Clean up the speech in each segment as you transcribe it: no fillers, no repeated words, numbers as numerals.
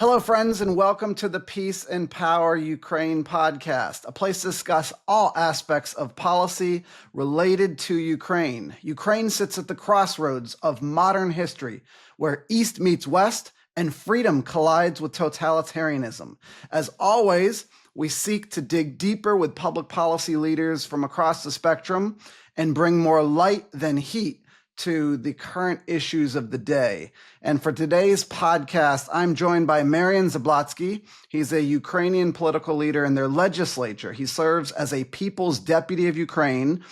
Hello, friends, and welcome to the Peace and Power Ukraine podcast, a place to discuss all aspects of policy related to Ukraine. Ukraine sits at the crossroads of modern history, where East meets West and freedom collides with totalitarianism. As always, we seek to dig deeper with public policy leaders from across the spectrum and bring more light than heat to the current issues of the day. And for today's podcast, I'm joined by Maryan Zablotsky. He's a Ukrainian political leader in their legislature. He serves as a People's Deputy of Ukraine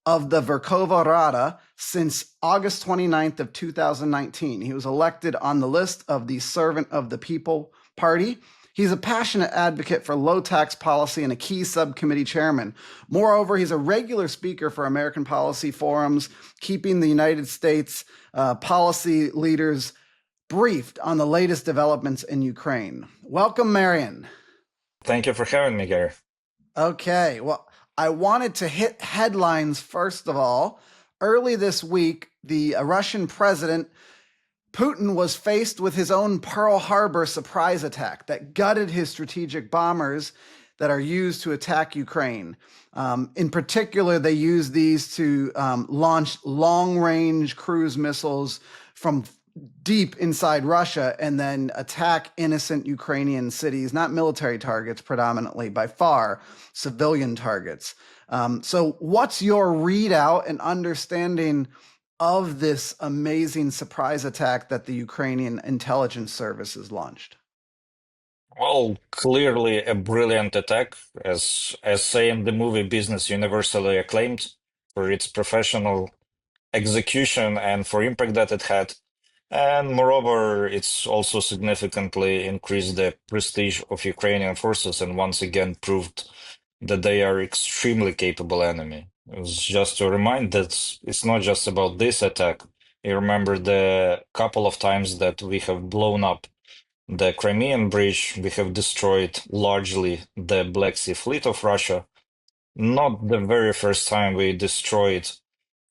of the Verkhovna Rada since August 29th of 2019. He was elected on the list of the Servant of the People Party. He's a passionate advocate for low tax policy and a key subcommittee chairman. Moreover, he's a regular speaker for American policy forums, keeping the United States policy leaders briefed on the latest developments in Ukraine. Welcome, Maryan. Thank you for having me, Gary. Okay, well, I wanted to hit headlines first of all. Early this week, the Russian president Putin was faced with his own Pearl Harbor surprise attack that gutted his strategic bombers that are used to attack Ukraine. In particular, they used these to launch long-range cruise missiles from deep inside Russia and then attack innocent Ukrainian cities, not military targets predominantly, by far, civilian targets. So what's your readout and understanding of this amazing surprise attack that the Ukrainian intelligence services launched? Well, clearly a brilliant attack, as say in the movie Business, universally acclaimed for its professional execution and for impact that it had. And moreover, it's also significantly increased the prestige of Ukrainian forces and once again proved that they are extremely capable enemy. It was just to remind that it's not just about this attack. You remember the couple of times that we have blown up the Crimean Bridge, we have destroyed largely the Black Sea Fleet of Russia. Not the very first time we destroyed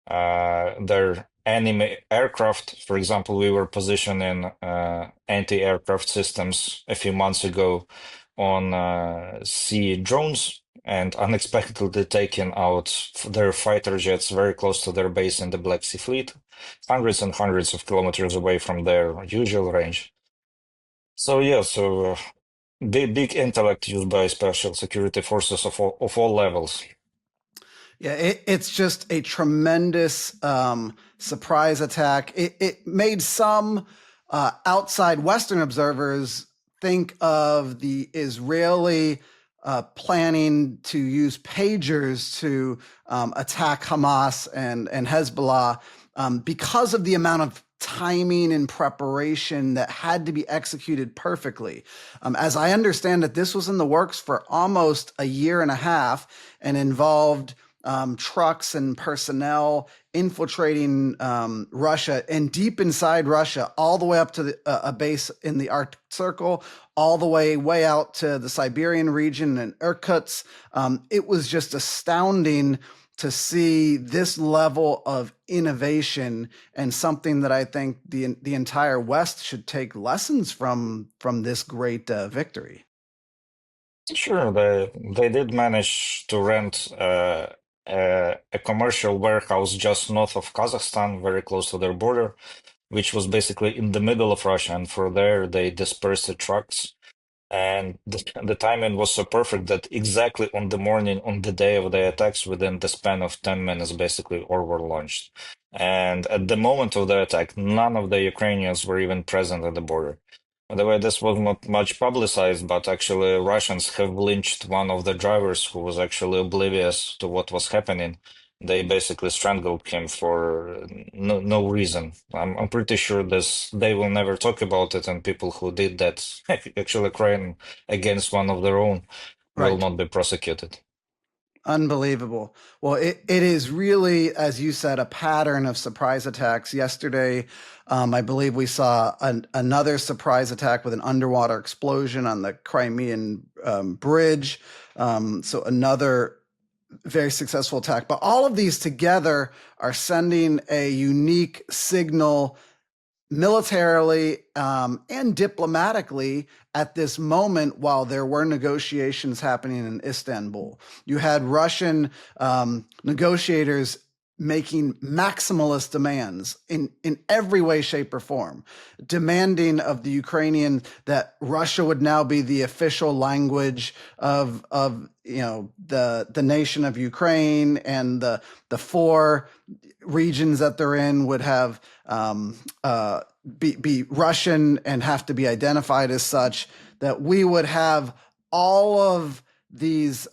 their enemy aircraft. For example, we were positioning anti-aircraft systems a few months ago on sea drones and unexpectedly taking out their fighter jets very close to their base in the Black Sea Fleet, hundreds and hundreds of kilometers away from their usual range. So yeah, big intellect used by special security forces of all levels. Yeah, it's just a tremendous surprise attack. It made some outside Western observers think of the Israeli planning to use pagers to attack Hamas and Hezbollah because of the amount of timing and preparation that had to be executed perfectly. As I understand it, this was in the works for almost a year and a half and involved trucks and personnel infiltrating Russia and deep inside Russia, all the way up to a base in the Arctic Circle, all the way out to the Siberian region and Irkutsk. It was just astounding to see this level of innovation and something that I think the entire West should take lessons from this great victory. Sure, they did manage to rent a commercial warehouse just north of Kazakhstan, very close to their border, which was basically in the middle of Russia. And for there, they dispersed the trucks. And the timing was so perfect that exactly on the morning, on the day of the attacks, within the span of 10 minutes, basically, all were launched. And at the moment of the attack, none of the Ukrainians were even present at the border. By the way, this was not much publicized, but actually Russians have lynched one of the drivers who was actually oblivious to what was happening. They basically strangled him for no reason. I'm pretty sure they will never talk about it, and people who did that actually crime against one of their own will Right. not be prosecuted. Unbelievable. Well, it is really, as you said, a pattern of surprise attacks. Yesterday, I believe we saw another surprise attack with an underwater explosion on the Crimean bridge. So another very successful attack. But all of these together are sending a unique signal militarily and diplomatically at this moment while there were negotiations happening in Istanbul. You had Russian negotiators making maximalist demands in every way, shape, or form, demanding of the Ukrainian that Russia would now be the official language of the nation of Ukraine, and the four regions that they're in would have be Russian and have to be identified as such. That we would have all of these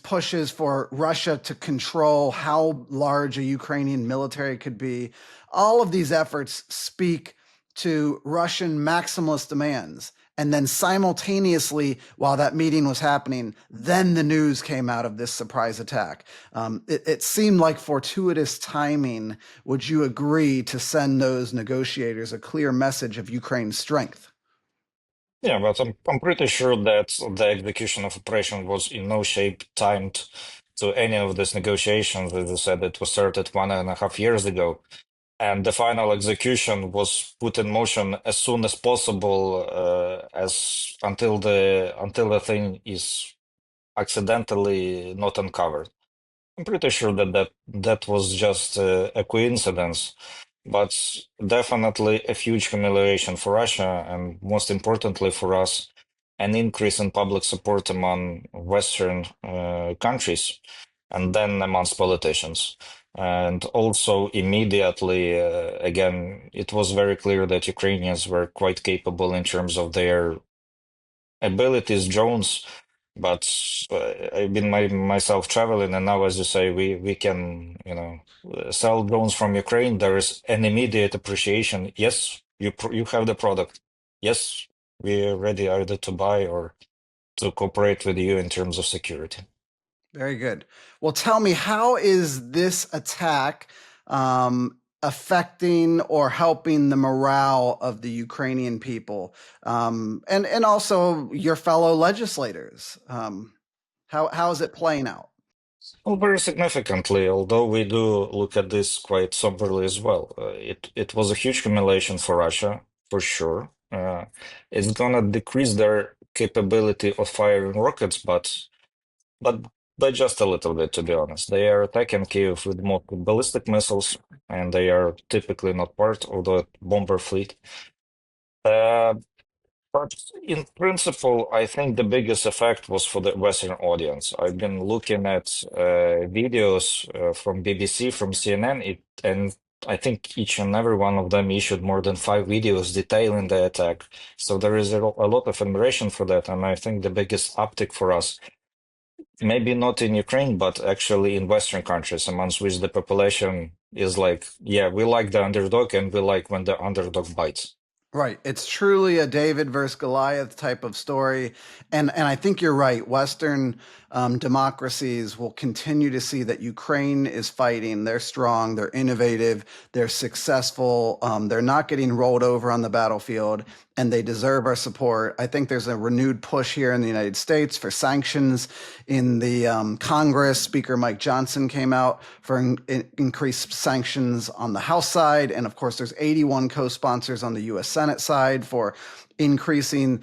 pushes for Russia to control how large a Ukrainian military could be. All of these efforts speak to Russian maximalist demands. And then simultaneously, while that meeting was happening, then the news came out of this surprise attack. It seemed like fortuitous timing. Would you agree to send those negotiators a clear message of Ukraine's strength? Yeah, but I'm pretty sure that the execution of operation was in no shape timed to any of these negotiations. As I said, it was started 1.5 years ago, and the final execution was put in motion as soon as possible, as until the thing is accidentally not uncovered. I'm pretty sure that was just a coincidence, but definitely a huge humiliation for Russia, and most importantly for us, an increase in public support among Western countries, and then amongst politicians. And also immediately, again, it was very clear that Ukrainians were quite capable in terms of their abilities, drones, but I've been myself traveling, and now, as you say, we can, sell drones from Ukraine. There is an immediate appreciation. Yes, you have the product. Yes, we're ready either to buy or to cooperate with you in terms of security. Very good. Well, tell me, how is this attack affecting or helping the morale of the Ukrainian people, and also your fellow legislators? How is it playing out? Well, very significantly, although we do look at this quite somberly as well. It was a huge humiliation for Russia, for sure. It's gonna decrease their capability of firing rockets, but by just a little bit, to be honest. They are attacking Kyiv with more ballistic missiles, and they are typically not part of the bomber fleet. Uh, but in principle, I think the biggest effect was for the Western audience. I've been looking at videos from BBC, from CNN, and I think each and every one of them issued more than 5 videos detailing the attack. So there is a lot of admiration for that, and I think the biggest uptick for us, maybe not in Ukraine, but actually in Western countries, amongst which the population is like, yeah, we like the underdog, and we like when the underdog bites. Right. It's truly a David versus Goliath type of story. And I think you're right. Western democracies will continue to see that Ukraine is fighting. They're strong, they're innovative, they're successful, they're not getting rolled over on the battlefield, and they deserve our support. I think there's a renewed push here in the United States for sanctions. In the Congress, Speaker Mike Johnson came out for increased sanctions on the House side. And of course, there's 81 co-sponsors on the U.S. Senate side for increasing,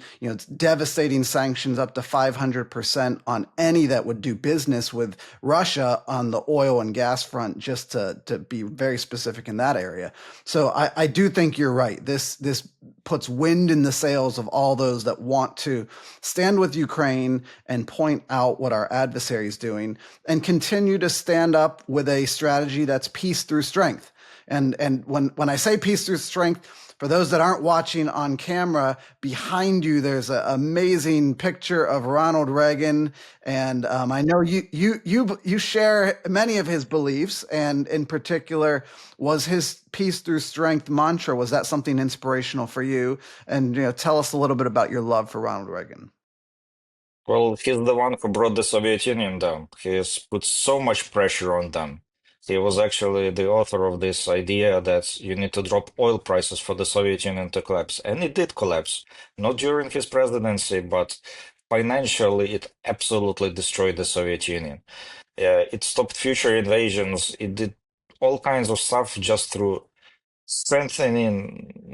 devastating sanctions up to 500% on any that would do business with Russia on the oil and gas front, just to be very specific in that area. So I do think you're right. This puts wind in the sails of all those that want to stand with Ukraine and point out what our adversary is doing, and continue to stand up with a strategy that's peace through strength. And when I say peace through strength, for those that aren't watching on camera, behind you there's an amazing picture of Ronald Reagan, and I know you share many of his beliefs, and in particular, was his peace through strength mantra, was that something inspirational for you? And tell us a little bit about your love for Ronald Reagan. Well, he's the one who brought the Soviet Union down. He has put so much pressure on them. He was actually the author of this idea that you need to drop oil prices for the Soviet Union to collapse. And it did collapse. Not during his presidency, but financially, it absolutely destroyed the Soviet Union. It stopped future invasions. It did all kinds of stuff just through strengthening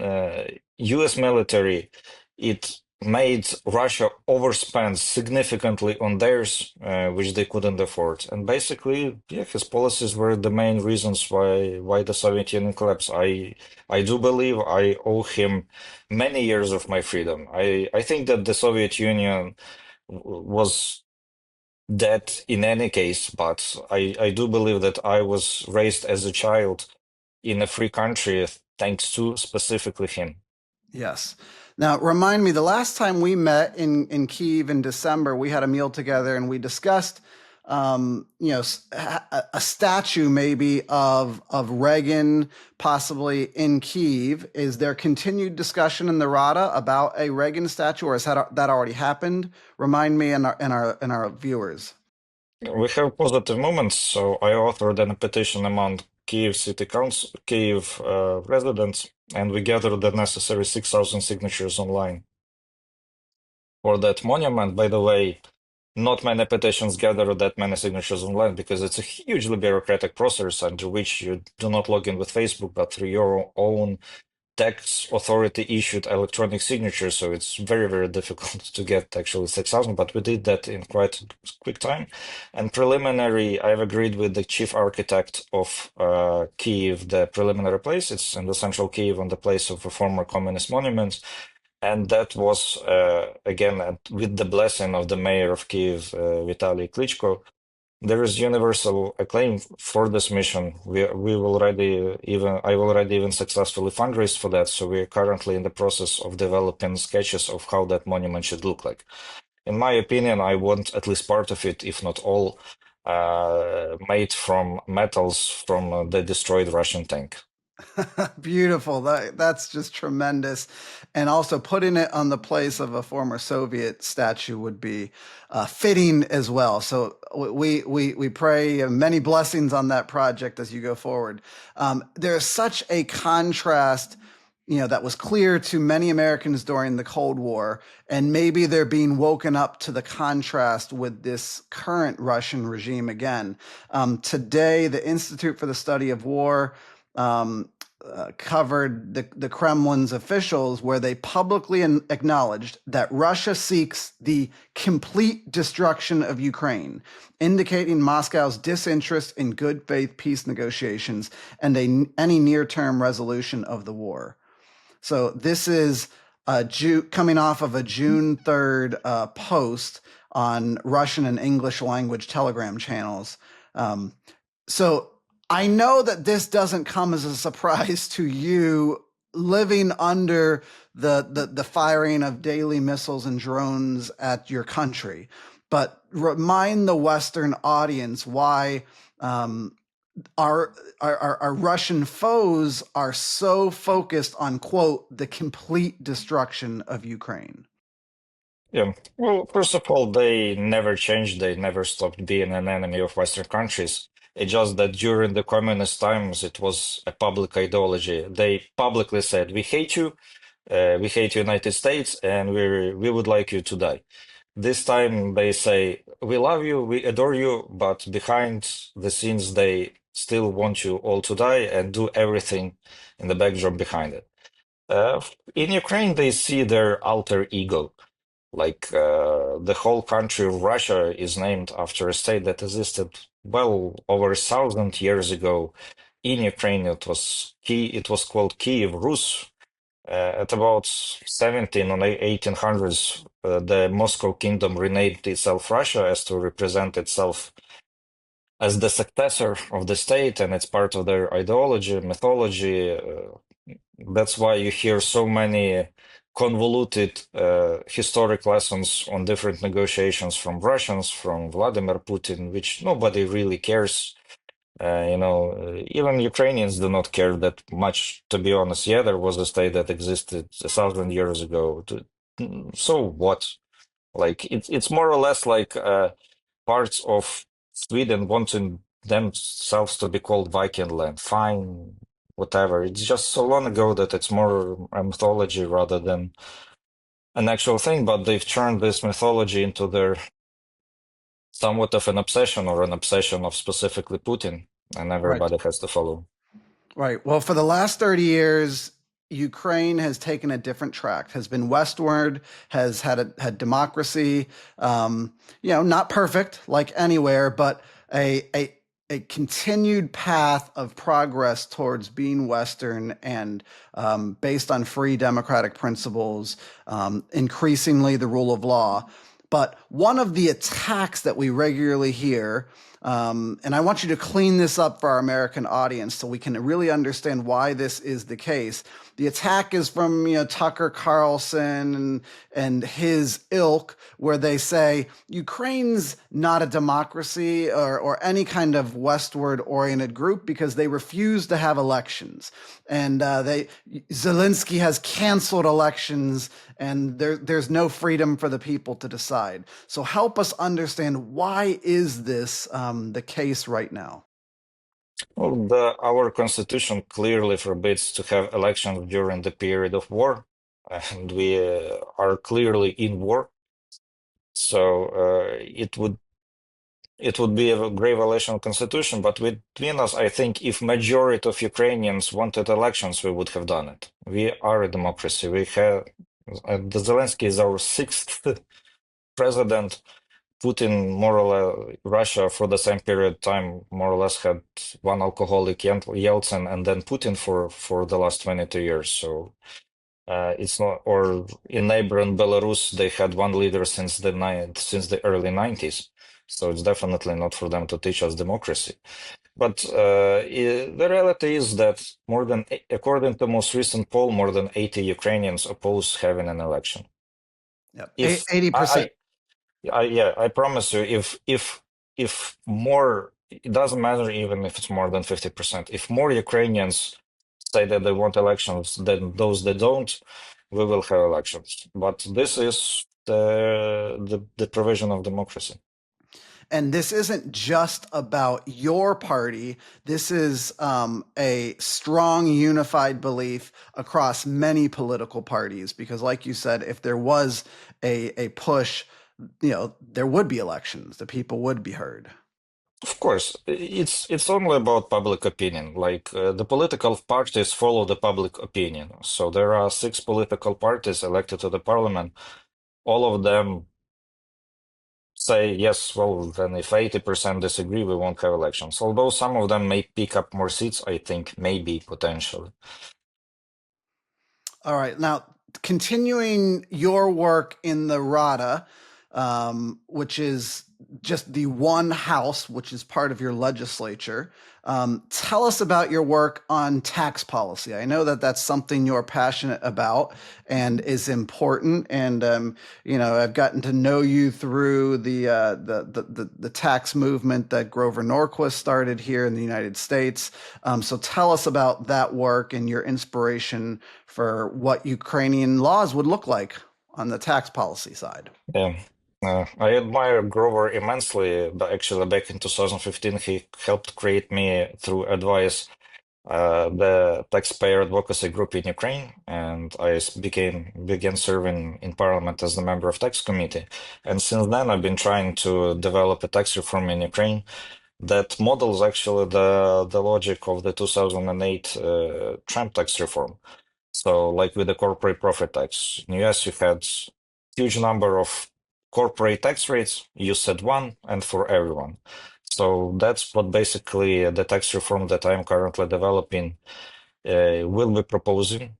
U.S. military, it made Russia overspend significantly on theirs, which they couldn't afford. And basically, yeah, his policies were the main reasons why the Soviet Union collapsed. I do believe I owe him many years of my freedom. I think that the Soviet Union was dead in any case, but I do believe that I was raised as a child in a free country thanks to specifically him. Yes. Now, remind me, the last time we met in Kyiv in December, we had a meal together and we discussed, a statue maybe of Reagan possibly in Kyiv. Is there continued discussion in the Rada about a Reagan statue, or has that already happened? Remind me and our viewers. We have positive moments, so I authored a petition among Kyiv City Council, Kyiv residents, and we gathered the necessary 6,000 signatures online for that monument. By the way, not many petitions gather that many signatures online because it's a hugely bureaucratic process under which you do not log in with Facebook, but through your own tax authority issued electronic signature, so it's very, very difficult to get actually 6,000, but we did that in quite a quick time. And preliminary, I've agreed with the chief architect of Kyiv, the preliminary place. It's in the central Kyiv on the place of a former communist monument. And that was, again, with the blessing of the mayor of Kyiv, Vitaly Klitschko. There is universal acclaim for this mission. I've already even successfully fundraised for that. So we're currently in the process of developing sketches of how that monument should look like. In my opinion, I want at least part of it, if not all, made from metals from the destroyed Russian tank. Beautiful. That's just tremendous. And also putting it on the place of a former Soviet statue would be fitting as well. So we pray many blessings on that project as you go forward. There's such a contrast, that was clear to many Americans during the Cold War, and maybe they're being woken up to the contrast with this current Russian regime again. Today, the Institute for the Study of War covered the Kremlin's officials, where they publicly acknowledged that Russia seeks the complete destruction of Ukraine, indicating Moscow's disinterest in good faith peace negotiations and any near-term resolution of the war. So this is coming off of a June 3rd post on Russian and English language Telegram channels. So I know that this doesn't come as a surprise to you, living under the firing of daily missiles and drones at your country, but remind the Western audience why our Russian foes are so focused on, quote, the complete destruction of Ukraine. Yeah, well, first of all, they never changed. They never stopped being an enemy of Western countries. It's just that during the communist times, it was a public ideology. They publicly said, "We hate you, we hate United States, and we would like you to die." This time they say, "We love you, we adore you," but behind the scenes, they still want you all to die and do everything in the backdrop behind it. In Ukraine, they see their alter ego. Like the whole country of Russia is named after a state that existed well over 1,000 years ago. In Ukraine, it was called Kyiv Rus. At about 17 or 1800s, the Moscow Kingdom renamed itself Russia as to represent itself as the successor of the state, and it's part of their ideology, mythology. That's why you hear so many convoluted historic lessons on different negotiations from Russians, from Vladimir Putin, which nobody really cares. Even Ukrainians do not care that much, to be honest. Yeah, there was a state that existed 1,000 years ago. So what? Like it's more or less like parts of Sweden wanting themselves to be called Viking land. Fine, whatever. It's just so long ago that it's more a mythology rather than an actual thing, but they've turned this mythology into their somewhat of an obsession or an obsession of specifically Putin, and Right. everybody has to follow. Right. Well, for the last 30 years, Ukraine has taken a different track, has been westward, has had democracy, not perfect like anywhere, but a continued path of progress towards being Western and based on free democratic principles, increasingly the rule of law. But one of the attacks that we regularly hear, and I want you to clean this up for our American audience so we can really understand why this is the case. The attack is from Tucker Carlson and his ilk, where they say Ukraine's not a democracy or any kind of westward oriented group because they refuse to have elections, and Zelensky has canceled elections, and there's no freedom for the people to decide. So help us understand, why is this the case right now? Well, our constitution clearly forbids to have elections during the period of war, and we are clearly in war. So it would be a grave violation of constitution. But between us, I think if majority of Ukrainians wanted elections, we would have done it. We are a democracy. We have the Zelensky is our sixth president. Putin, more or less, Russia for the same period of time, more or less had one alcoholic, Yeltsin, and then Putin for the last 22 years. So it's not, or in neighboring Belarus, they had one leader since the early 90s. So it's definitely not for them to teach us democracy. But the reality is that according to most recent poll, more than 80 Ukrainians oppose having an election. Yep, If 80%. yeah, I promise you, if more, it doesn't matter even if it's more than 50%. If more Ukrainians say that they want elections than those that don't, we will have elections. But this is the provision of democracy. And this isn't just about your party. This is a strong, unified belief across many political parties. Because, like you said, if there was a push, there would be elections. The people would be heard. Of course, it's only about public opinion. Like the political parties follow the public opinion. So there are 6 political parties elected to the parliament. All of them say yes, well, then if 80% disagree, we won't have elections. Although some of them may pick up more seats, I think, maybe, potentially. All right. Now, continuing your work in the Rada, which is just the one house, which is part of your legislature. Tell us about your work on tax policy. I know that that's something you're passionate about and is important. And I've gotten to know you through the tax movement that Grover Norquist started here in the United States. So tell us about that work and your inspiration for what Ukrainian laws would look like on the tax policy side. Yeah. I admire Grover immensely, but actually back in 2015, he helped create me through advice the taxpayer advocacy group in Ukraine, and I began serving in parliament as the member of tax committee. And since then, I've been trying to develop a tax reform in Ukraine that models actually the logic of the 2008 Trump tax reform. So, like with the corporate profit tax, in US, you had huge number of corporate tax rates. You set one, and for everyone. So that's what basically the tax reform that I am currently developing will be proposing.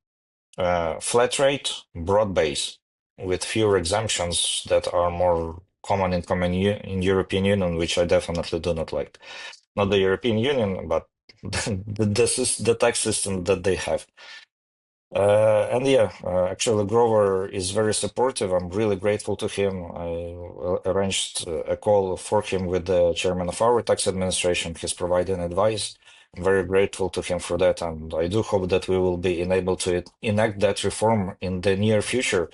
Flat rate, broad base, with fewer exemptions that are more common in European Union, which I definitely do not like. Not the European Union, but the tax system that they have. And yeah, actually, Grover is very supportive. I'm really grateful to him. I arranged a call for him with the chairman of our tax administration. He's providing advice. I'm very grateful to him for that. And I do hope that we will be enabled to enact that reform in the near future,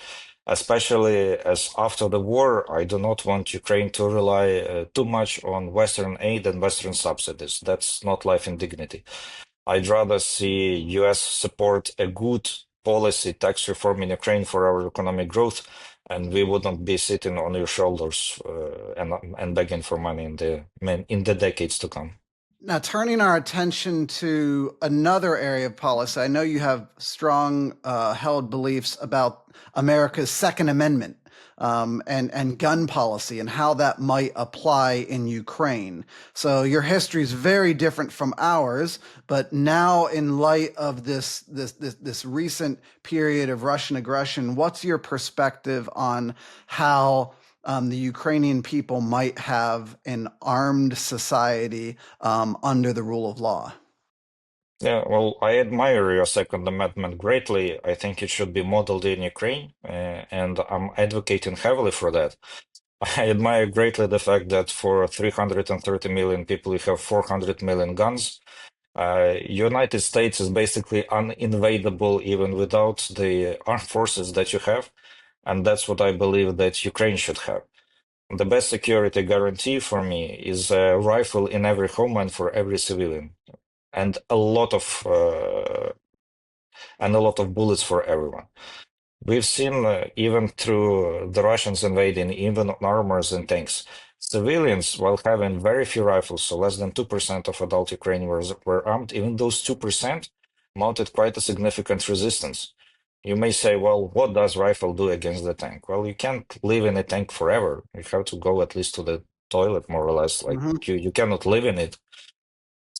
especially as after the war, I do not want Ukraine to rely too much on Western aid and Western subsidies. That's not life and dignity. I'd rather see US support a good policy tax reform in Ukraine for our economic growth, and we wouldn't be sitting on your shoulders and begging for money in the decades to come. Now, turning our attention to another area of policy, I know you have strong held beliefs about America's Second Amendment and gun policy and how that might apply in Ukraine. So your history is very different from ours, but now in light of this recent period of Russian aggression, what's your perspective on how the Ukrainian people might have an armed society under the rule of law? Yeah, well, I admire your Second Amendment greatly. I think it should be modeled in Ukraine, and I'm advocating heavily for that. I admire greatly the fact that for 330 million people, you have 400 million guns. United States is basically uninvadable even without the armed forces that you have, and that's what I believe that Ukraine should have. The best security guarantee for me is a rifle in every home and for every civilian, and a lot of bullets for everyone. We've seen even through the Russians invading, even armors and tanks, civilians, while having very few rifles, so less than 2% of adult Ukrainians were armed, even those 2% mounted quite a significant resistance. You may say, well, what does rifle do against the tank? Well, you can't live in a tank forever. You have to go at least to the toilet, more or less. Like Mm-hmm. you cannot live in it.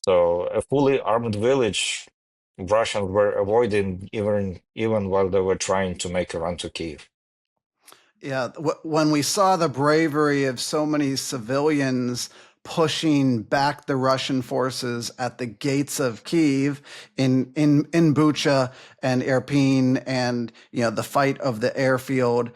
So a fully armed village, Russians were avoiding even while they were trying to make a run to Kyiv. Yeah, when we saw the bravery of so many civilians pushing back the Russian forces at the gates of Kyiv in Bucha and Irpin, and the fight of the airfield,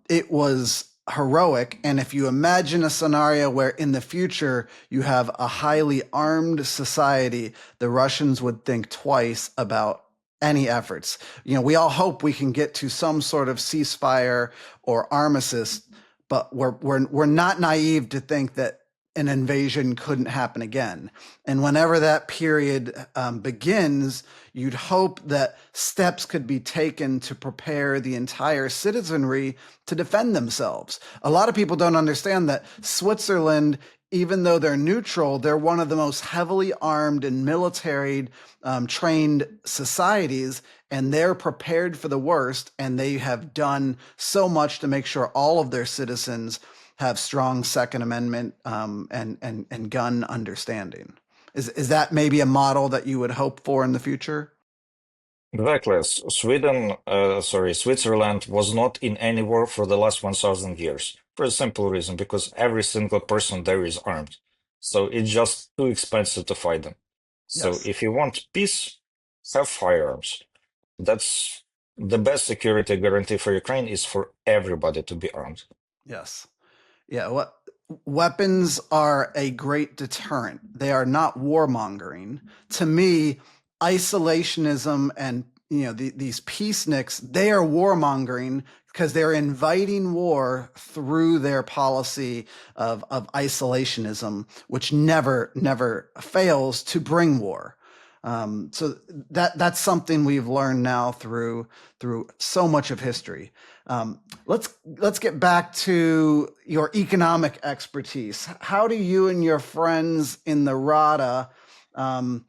it was heroic. And if you imagine a scenario where in the future you have a highly armed society, the Russians would think twice about any efforts. We all hope we can get to some sort of ceasefire or armistice, but we're not naive to think that an invasion couldn't happen again. And whenever that period begins, you'd hope that steps could be taken to prepare the entire citizenry to defend themselves. A lot of people don't understand that Switzerland, even though they're neutral, they're one of the most heavily armed and military trained societies, and they're prepared for the worst, and they have done so much to make sure all of their citizens have strong Second Amendment and gun understanding. Is that maybe a model that you would hope for in the future? Exactly. Switzerland was not in any war for the last 1,000 years for a simple reason, because every single person there is armed. So it's just too expensive to fight them. So Yes. if you want peace, have firearms. That's the best security guarantee for Ukraine is for everybody to be armed. Yes. Yeah, what weapons are a great deterrent. They are not warmongering. To me, isolationism and these peaceniks, they are warmongering because they're inviting war through their policy of isolationism, which never fails to bring war. So that's something we've learned now through so much of history. Let's get back to your economic expertise. How do you and your friends in the Rada um,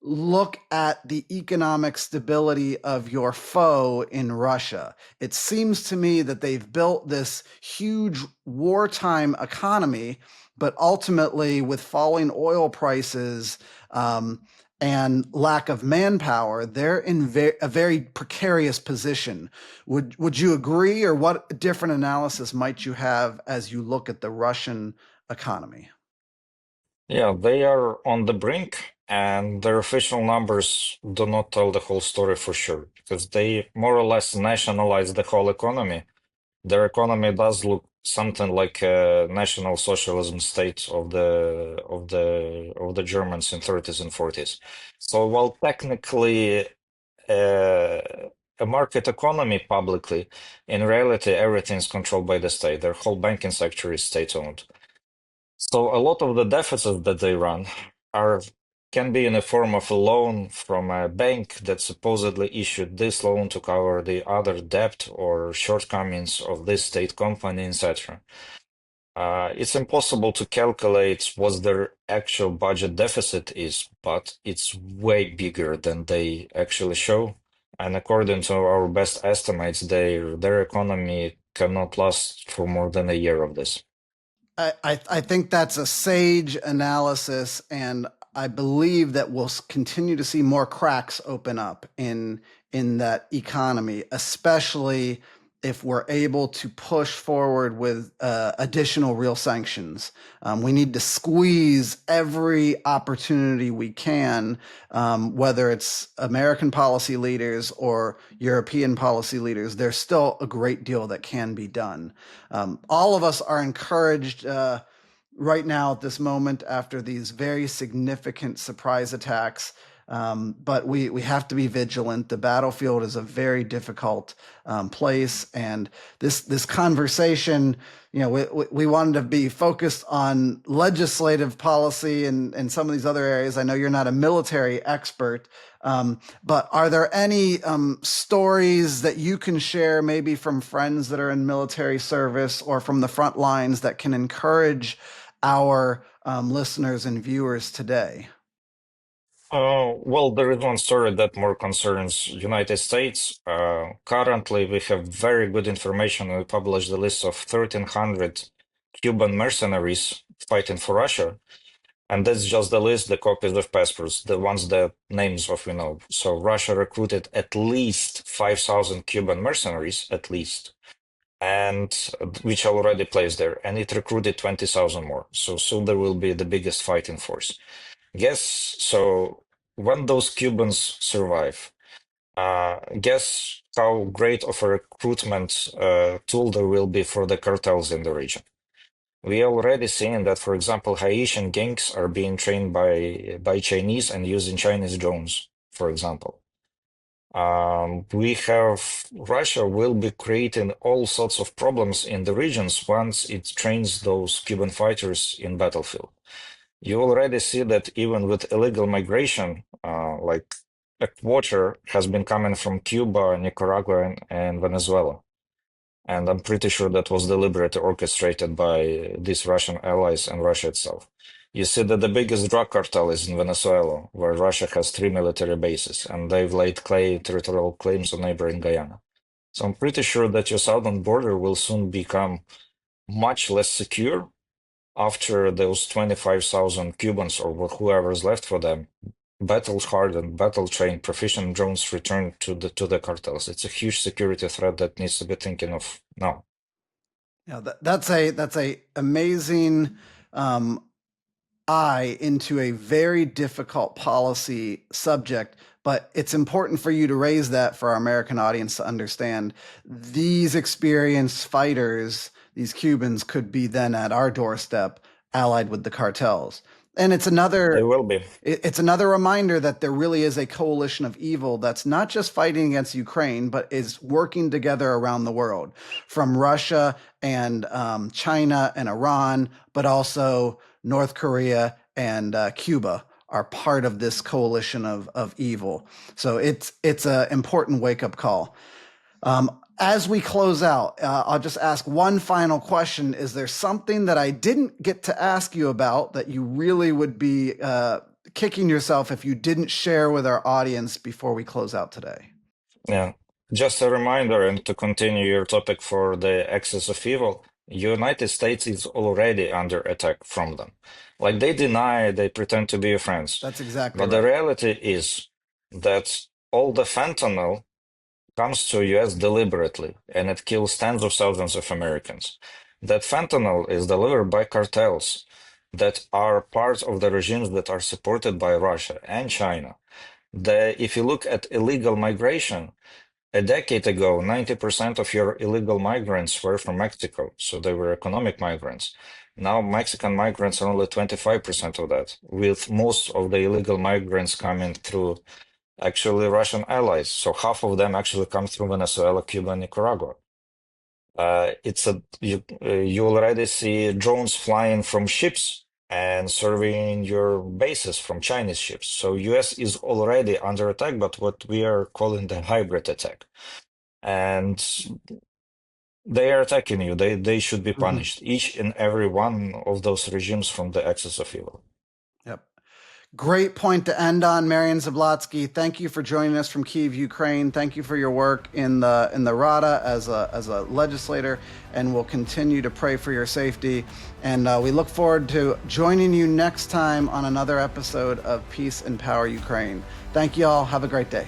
look at the economic stability of your foe in Russia? It seems to me that they've built this huge wartime economy, but ultimately, with falling oil prices, and lack of manpower, they're in a very precarious position. Would you agree, or what different analysis might you have as you look at the Russian economy? Yeah, they are on the brink, and their official numbers do not tell the whole story for sure, because they more or less nationalized the whole economy. Their economy does look something like a national socialism state of the Germans in 30s and 40s. So while technically uh, a market economy publicly, in reality everything is controlled by the state. Their whole banking sector is state-owned. So a lot of the deficits that they run are can be in the form of a loan from a bank that supposedly issued this loan to cover the other debt or shortcomings of this state company, etc. It's impossible to calculate what their actual budget deficit is, but it's way bigger than they actually show. And according to our best estimates, their economy cannot last for more than a year of this. I think that's a sage analysis, and I believe that we'll continue to see more cracks open up in that economy, especially if we're able to push forward with additional real sanctions. We need to squeeze every opportunity we can, whether it's American policy leaders or European policy leaders. There's still a great deal that can be done. All of us are encouraged right now at this moment after these very significant surprise attacks. But we have to be vigilant. The battlefield is a very difficult place, and this conversation, we wanted to be focused on legislative policy and some of these other areas. I know you're not a military expert, but are there any stories that you can share, maybe from friends that are in military service or from the front lines, that can encourage our listeners and viewers today? Well, there is one story that more concerns United States. Currently, we have very good information. We published the list of 1,300 Cuban mercenaries fighting for Russia. And that's just the list, the copies of passports, the ones, the names of, So Russia recruited at least 5,000 Cuban mercenaries, at least, and which are already placed there. And it recruited 20,000 more. So soon there will be the biggest fighting force. Guess so when those Cubans survive, guess how great of a recruitment tool there will be for the cartels in the region. We already seen that, for example, Haitian gangs are being trained by Chinese and using Chinese drones, for example. We have Russia will be creating all sorts of problems in the regions once it trains those Cuban fighters in battlefield. You already see that even with illegal migration, like a quarter has been coming from Cuba, Nicaragua, and Venezuela. And I'm pretty sure that was deliberately orchestrated by these Russian allies and Russia itself. You see that the biggest drug cartel is in Venezuela, where Russia has 3 military bases, and they've laid territorial claims on neighboring Guyana. So I'm pretty sure that your southern border will soon become much less secure after those 25,000 Cubans or whoever is left for them, battle-hardened, battle-trained, proficient drones return to the cartels. It's a huge security threat that needs to be thinking of now. Yeah, that's a amazing um, eye into a very difficult policy subject. But it's important for you to raise that for our American audience to understand. These experienced fighters, these Cubans, could be then at our doorstep, allied with the cartels. And They will be. it's another reminder that there really is a coalition of evil that's not just fighting against Ukraine, but is working together around the world, from Russia and China and Iran, but also North Korea and Cuba are part of this coalition of evil. So it's an important wake up call. As we close out, I'll just ask one final question. Is there something that I didn't get to ask you about that you really would be kicking yourself if you didn't share with our audience before we close out today? Yeah. Just a reminder, and to continue your topic for the axis of evil, United States is already under attack from them. Like they deny, they pretend to be your friends. That's exactly But the right. reality is that all the fentanyl comes to US deliberately, and it kills tens of thousands of Americans. That fentanyl is delivered by cartels that are part of the regimes that are supported by Russia and China. If you look at illegal migration, a decade ago, 90% of your illegal migrants were from Mexico, so they were economic migrants. Now, Mexican migrants are only 25% of that, with most of the illegal migrants coming through actually Russian allies. So half of them actually come through Venezuela, Cuba, and Nicaragua. You already see drones flying from ships and serving your bases from Chinese ships. So US is already under attack, but what we are calling the hybrid attack. And They are attacking you. They should be Mhm. punished. Each and every one of those regimes from the axis of evil. Yep. Great point to end on, Maryan Zablotsky. Thank you for joining us from Kyiv, Ukraine. Thank you for your work in the Rada as a legislator, and we'll continue to pray for your safety. And we look forward to joining you next time on another episode of Peace and Power Ukraine. Thank you all. Have a great day.